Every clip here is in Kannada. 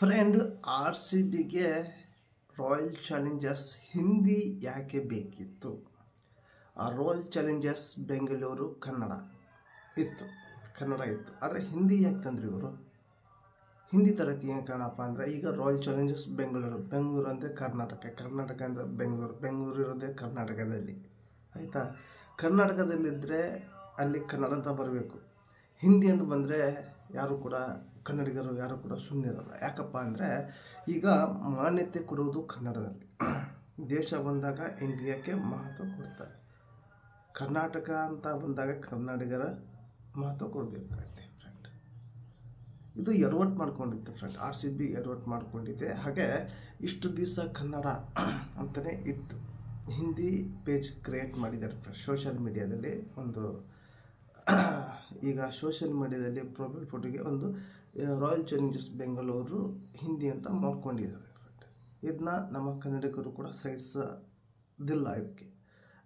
ಫ್ರೆಂಡ್, ಆರ್ ಸಿ ಬಿಗೆ ರಾಯಲ್ ಚಾಲೆಂಜರ್ಸ್ ಹಿಂದಿ ಯಾಕೆ ಬೇಕಿತ್ತು? ಆ ರಾಯಲ್ ಚಾಲೆಂಜರ್ಸ್ ಬೆಂಗಳೂರು ಕನ್ನಡ ಇತ್ತು, ಆದರೆ ಹಿಂದಿ ಯಾಕೆ ತಂದ್ರಿ ಇವರು? ಹಿಂದಿ ತರಕ್ಕೆ ಏನು ಕಾರಣಪ್ಪ ಅಂದರೆ, ಈಗ ರಾಯಲ್ ಚಾಲೆಂಜರ್ಸ್ ಬೆಂಗಳೂರು ಅಂದರೆ ಕರ್ನಾಟಕ ಅಂದರೆ ಬೆಂಗಳೂರು ಇರೋದೇ ಕರ್ನಾಟಕದಲ್ಲಿ, ಆಯಿತಾ? ಕರ್ನಾಟಕದಲ್ಲಿದ್ದರೆ ಅಲ್ಲಿ ಕನ್ನಡ ಅಂತ ಬರಬೇಕು. ಹಿಂದಿ ಅಂತ ಬಂದರೆ ಕನ್ನಡಿಗರು ಯಾರು ಕೂಡ ಸುಮ್ಮನಿರಲ್ಲ. ಯಾಕಪ್ಪ ಅಂದರೆ, ಈಗ ಮಾನ್ಯತೆ ಕೊಡುವುದು ಕನ್ನಡದಲ್ಲಿ. ದೇಶ ಬಂದಾಗ ಇಂಡಿಯಾಕ್ಕೆ ಮಹತ್ವ ಕೊಡ್ತಾರೆ. ಕರ್ನಾಟಕ ಅಂತ ಬಂದಾಗ ಕನ್ನಡಿಗರ ಮಹತ್ವ ಕೊಡಬೇಕಾಗುತ್ತೆ ಫ್ರೆಂಡ್. ಇದು ಎಡವಟ್ಟು ಮಾಡ್ಕೊಂಡಿತ್ತು ಫ್ರೆಂಡ್, ಆರ್ ಸಿ ಬಿ ಎಡವಟ್ಟು ಮಾಡ್ಕೊಂಡಿದೆ. ಹಾಗೆ ಇಷ್ಟು ದಿವಸ ಕನ್ನಡ ಅಂತಲೇ ಇತ್ತು. ಹಿಂದಿ ಪೇಜ್ ಕ್ರಿಯೇಟ್ ಮಾಡಿದ್ದಾರೆ ಫ್ರೆಂಡ್ ಸೋಷಿಯಲ್ ಮೀಡಿಯಾದಲ್ಲಿ. ಈಗ ಸೋಷಿಯಲ್ ಮೀಡಿಯಾದಲ್ಲಿ ಪ್ರೊಫೈಲ್ ಫೋಟೋಗೆ ಒಂದು ರಾಯಲ್ ಚಾಲೆಂಜರ್ಸ್ ಬೆಂಗಳೂರು ಹಿಂದಿ ಅಂತ ಮಾಡ್ಕೊಂಡಿದ್ದಾರೆ ಫ್ರೆಂಡ್. ಇದನ್ನ ನಮ್ಮ ಕನ್ನಡಿಗರು ಕೂಡ ಸಹಿಸೋದಿಲ್ಲ ಇದಕ್ಕೆ.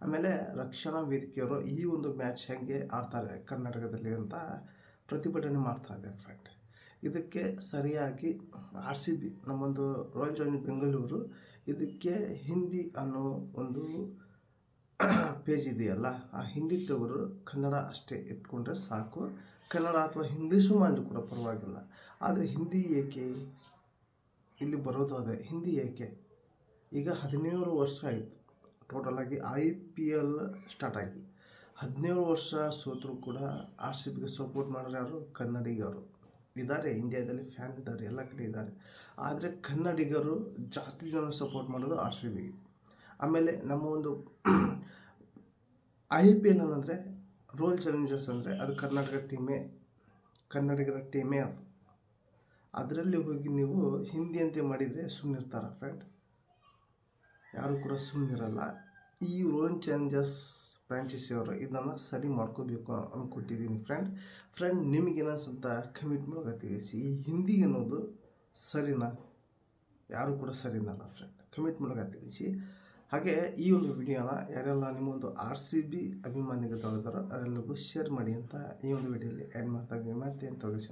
ಆಮೇಲೆ ರಕ್ಷಣಾ ವೇದಿಕೆಯವರು ಈ ಒಂದು ಮ್ಯಾಚ್ ಹೇಗೆ ಆಡ್ತಾರೆ ಕರ್ನಾಟಕದಲ್ಲಿ ಅಂತ ಪ್ರತಿಭಟನೆ ಮಾಡ್ತಾ ಇದ್ದಾರೆ ಫ್ರೆಂಡ್. ಇದಕ್ಕೆ ಸರಿಯಾಗಿ ಆರ್ ಸಿ ಬಿ ನಮ್ಮೊಂದು ರಾಯಲ್ ಚಾಲೆಂಜರ್ಸ್ ಬೆಂಗಳೂರು ಇದಕ್ಕೆ ಹಿಂದಿ ಅನ್ನೋ ಒಂದು ಪೇಜ್ ಇದೆಯಲ್ಲ, ಆ ಹಿಂದಿ ತೆಗೆದು ಕನ್ನಡ ಅಷ್ಟೇ ಇಟ್ಕೊಂಡ್ರೆ ಸಾಕು. ಕನ್ನಡ ಅಥವಾ ಇಂಗ್ಲೀಷು ಮಾಡಲಿ ಕೂಡ ಪರವಾಗಿಲ್ಲ. ಆದರೆ ಹಿಂದಿ ಏಕೆ ಇಲ್ಲಿ ಬರೋದು? ಅದೇ ಹಿಂದಿ ಏಕೆ? ಈಗ 17 ವರ್ಷ ಆಯಿತು ಟೋಟಲಾಗಿ IPL ಸ್ಟಾರ್ಟ್ ಆಗಿ 17 ವರ್ಷ ಸೋತರೂ ಕೂಡ ಆರ್ ಸಿ ಬಿಗೆ ಸಪೋರ್ಟ್ ಮಾಡೋರು ಯಾರು? ಕನ್ನಡಿಗರು ಇದ್ದಾರೆ. ಇಂಡಿಯಾದಲ್ಲಿ ಫ್ಯಾನ್ ಇದ್ದಾರೆ, ಎಲ್ಲ ಕಡೆ ಇದ್ದಾರೆ. ಆದರೆ ಕನ್ನಡಿಗರು ಜಾಸ್ತಿ ಜನ ಸಪೋರ್ಟ್ ಮಾಡೋದು ಆರ್ ಸಿ ಬಿಗೆ. ಆಮೇಲೆ ನಮ್ಮ ಒಂದು IPL ಅಂದರೆ ರಾಯಲ್ ಚಾಲೆಂಜರ್ಸ್ ಅಂದರೆ ಅದು ಕನ್ನಡಿಗರ ಟೀಮೇ ಅದು. ಅದರಲ್ಲಿ ಹೋಗಿ ನೀವು ಹಿಂದಿ ಅಂತ ಮಾಡಿದರೆ ಸುಮ್ಮನಿರ್ತಾರ ಫ್ರೆಂಡ್? ಯಾರು ಕೂಡ ಸುಮ್ಮನಿರಲ್ಲ. ಈ ರಾಯಲ್ ಚಾಲೆಂಜರ್ಸ್ ಫ್ರಾಂಚೈಸಿಯವರು ಇದನ್ನು ಸರಿ ಮಾಡ್ಕೋಬೇಕು ಅಂದ್ಕೊಟ್ಟಿದ್ದೀನಿ ಫ್ರೆಂಡ್. ನಿಮಗೇನಿಸುತ್ತ ಕಮಿಟ್ ಮೂಲಕ ತಿಳಿಸಿ. ಈ ಹಿಂದಿ ಅನ್ನೋದು ಸರಿನಾ? ಯಾರು ಕೂಡ ಸರಿನಲ್ಲ ಫ್ರೆಂಡ್, ಕಮಿಟ್ ಮೂಲಕ ತಿಳಿಸಿ. ಹಾಗೆ ಈ ಒಂದು ವಿಡಿಯೋನ ಯಾರೆಲ್ಲ ನಿಮ್ಮೊಂದು ಆರ್ ಸಿ ಬಿ ಅಭಿಮಾನಿಗಳು ಅವರೆಲ್ಲರಿಗೂ ಶೇರ್ ಮಾಡಿ ಅಂತ ಈ ಒಂದು ವಿಡಿಯೋಲಿ ಆ್ಯಡ್ ಮಾಡ್ತಾ ಇದ್ದೀನಿ. ಮತ್ತೆ ಅಂತ ತಿಳಿಸಿ.